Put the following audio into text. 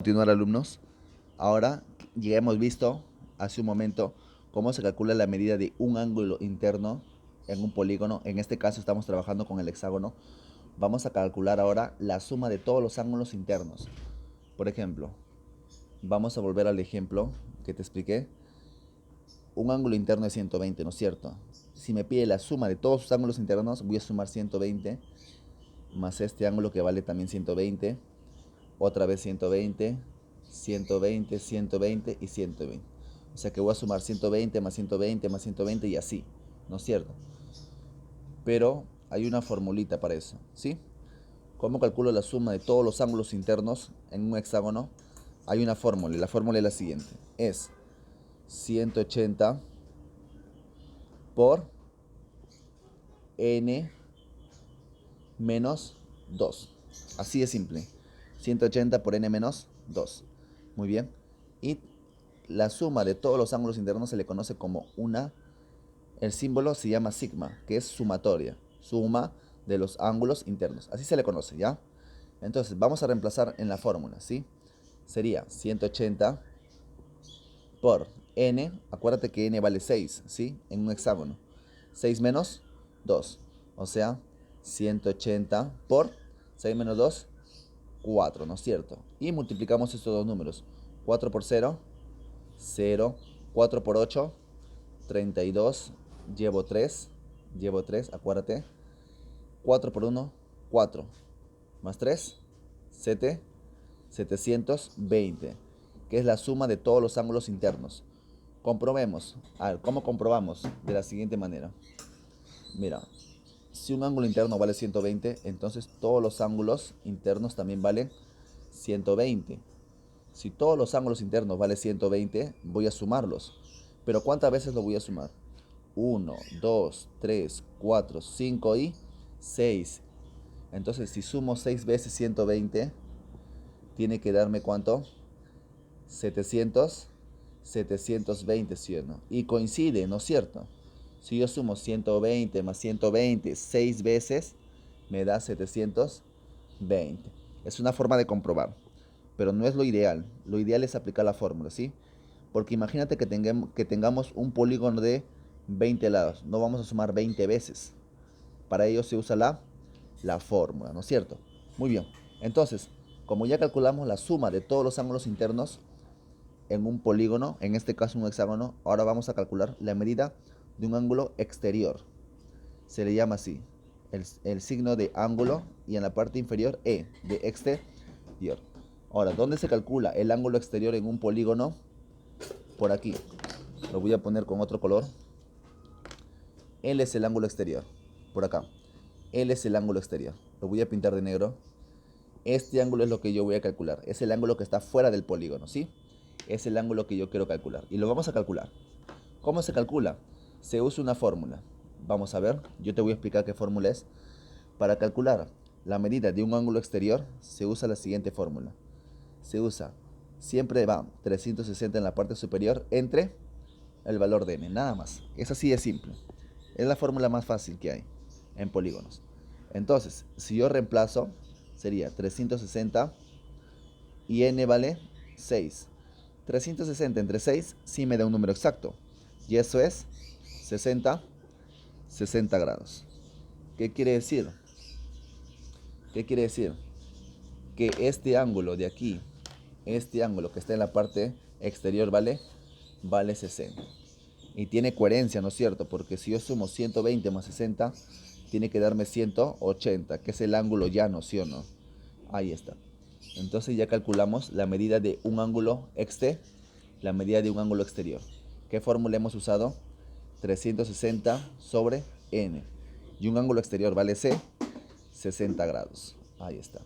Continuar, alumnos. Ahora ya hemos visto hace un momento cómo se calcula la medida de un ángulo interno en un polígono. En este caso estamos trabajando con el hexágono. Vamos a calcular ahora la suma de todos los ángulos internos. Por ejemplo, vamos a volver al ejemplo que te expliqué. Un ángulo interno es 120, ¿no es cierto? Si me pide la suma de todos sus ángulos internos, voy a sumar 120 más este ángulo que vale también 120. Otra vez 120, 120, 120 y 120. O sea que voy a sumar 120 más 120 más 120 y así, ¿no es cierto? Pero hay una formulita para eso, ¿sí? ¿Cómo calculo la suma de todos los ángulos internos en un hexágono? Hay una fórmula, y la fórmula es la siguiente. Es 180 por n menos 2. Así de simple. 180 por n menos 2. Muy bien. Y la suma de todos los ángulos internos se le conoce como el símbolo se llama sigma, que es sumatoria. Suma de los ángulos internos. Así se le conoce, ¿ya? Entonces, vamos a reemplazar en la fórmula, ¿sí? Sería 180 por n. Acuérdate que n vale 6, ¿sí? En un hexágono. 6 menos 2. O sea, 180 por 6 menos 2, 4, ¿no es cierto? Y multiplicamos estos dos números. 4 por 0, 0. 4 por 8, 32. Llevo 3, acuérdate. 4 por 1, 4. Más 3, 7, 720. Que es la suma de todos los ángulos internos. Comprobemos. A ver, ¿cómo comprobamos? De la siguiente manera. Mira, si un ángulo interno vale 120, entonces todos los ángulos internos también valen 120. Si todos los ángulos internos valen 120, voy a sumarlos. Pero ¿cuántas veces lo voy a sumar? 1, 2, 3, 4, 5 y 6. Entonces, si sumo 6 veces 120, tiene que darme ¿cuánto? 700, 720, ¿sí o no? Y coincide, ¿no es cierto? Si yo sumo 120 más 120 6 veces, me da 720. Es una forma de comprobar, pero no es lo ideal. Lo ideal es aplicar la fórmula, ¿sí? Porque imagínate que tengamos un polígono de 20 lados. No vamos a sumar 20 veces. Para ello se usa la fórmula, ¿no es cierto? Muy bien. Entonces, como ya calculamos la suma de todos los ángulos internos en un polígono, en este caso un hexágono, ahora vamos a calcular la medida de un ángulo exterior. Se le llama así, el signo de ángulo, y en la parte inferior E, de exterior. Ahora, ¿dónde se calcula el ángulo exterior en un polígono? Por aquí. Lo voy a poner con otro color. L es el ángulo exterior. Por acá. L es el ángulo exterior. Lo voy a pintar de negro. Este ángulo es lo que yo voy a calcular. Es el ángulo que está fuera del polígono, ¿sí? Es el ángulo que yo quiero calcular. Y lo vamos a calcular. ¿Cómo se calcula? Se usa una fórmula. Vamos a ver. Yo te voy a explicar qué fórmula es. Para calcular la medida de un ángulo exterior, se usa la siguiente fórmula. Se usa, siempre va 360 en la parte superior entre el valor de n, nada más. Es así de simple. Es la fórmula más fácil que hay en polígonos. Entonces, si yo reemplazo, sería 360 y n vale 6. 360 entre 6 sí me da un número exacto. Y eso es 60 grados. ¿Qué quiere decir? ¿Qué quiere decir? Que este ángulo de aquí, este ángulo que está en la parte exterior vale 60. Y tiene coherencia, ¿no es cierto? Porque si yo sumo 120 más 60, tiene que darme 180, que es el ángulo llano, ¿sí o no? Ahí está. Entonces ya calculamos la medida de un ángulo la medida de un ángulo exterior. ¿Qué fórmula hemos usado? 360 sobre n. Y un ángulo exterior vale 60 grados. Ahí está.